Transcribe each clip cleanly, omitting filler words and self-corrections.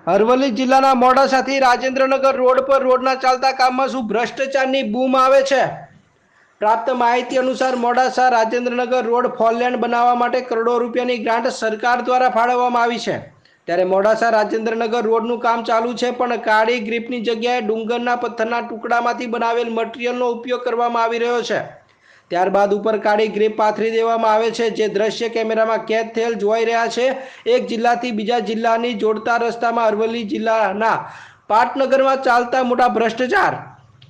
અરવલ્લી જિલ્લાના મોડાસાથી રાજેન્દ્રનગર રોડ પર રોડના ચાલતા કામમાં શું ભ્રષ્ટાચારની બૂમ આવે છે? પ્રાપ્ત માહિતી અનુસાર મોડાસા રાજેન્દ્રનગર રોડ ફોરલેન બનાવવા માટે કરોડો રૂપિયાની ગ્રાન્ટ સરકાર દ્વારા ફાળવવામાં આવી છે. ત્યારે મોડાસા રાજેન્દ્રનગર રોડનું કામ ચાલુ છે, પણ કાળી ગ્રીપની જગ્યાએ ડુંગરના પથ્થરના ટુકડામાંથી બનાવેલ મટીરીયલનો ઉપયોગ કરવામાં આવી રહ્યો છે. ત્યારબાદ ઉપર કાળી ગ્રીપ પાથરી દેવામાં આવે છે, જે દ્રશ્ય કેમેરામાં કેદ થયેલ જોવાઈ રહ્યા છે. એક જિલ્લાથી બીજા જિલ્લાની જોડતા રસ્તામાં અરવલ્લી જિલ્લાના પાટનગરમાં ચાલતા મોટા ભ્રષ્ટાચાર,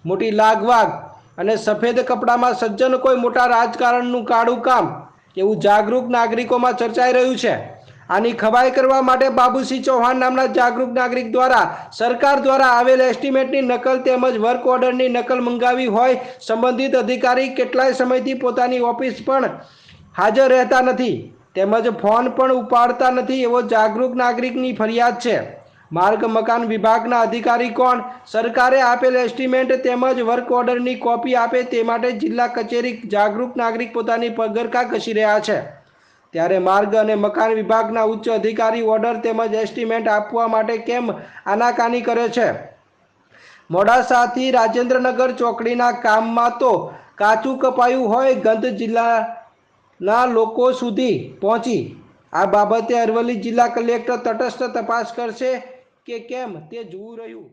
મોટી લાગવાગ અને સફેદ કપડામાં સજ્જન કોઈ મોટા રાજકારણનું કાળું કામ એવું જાગૃત નાગરિકોમાં ચર્ચાઈ રહ્યું છે. આની ખબાઈ કરવા માટે બાબુસિંહ ચૌહાણ નામના જાગૃત નાગરિક દ્વારા સરકાર દ્વારા આવેલ એસ્ટિમેટની નકલ તેમજ વર્ક ઓર્ડરની નકલ મંગાવી હોય. સંબંધિત અધિકારી કેટલાય સમયથી પોતાની ઓફિસ પણ હાજર રહેતા નથી તેમજ ફોન પણ ઉપાડતા નથી એવો જાગૃત નાગરિકની ફરિયાદ છે. માર્ગ મકાન વિભાગના અધિકારી કોણ? સરકારે આપેલ એસ્ટિમેટ તેમજ વર્ક ઓર્ડરની કોપી આપે તે માટે જિલ્લા કચેરી જાગૃત નાગરિક પોતાની પગરખા કસી રહ્યા છે. ત્યારે માર્ગ અને મકાન વિભાગના ઉચ્ચ અધિકારી ઓર્ડર તેમજ એસ્ટિમેટ આપવા માટે કેમ આનાકાની કરે છે? મોડાસાથી રાજેન્દ્રનગર ચોકડીના કામમાં તો કાચું કપાયું હોય ગંધ જિલ્લાના લોકો સુધી પહોંચી. આ બાબતે અરવલ્લી જિલ્લા કલેક્ટર તટસ્થ તપાસ કરશે કે કેમ તે જોવું રહ્યું.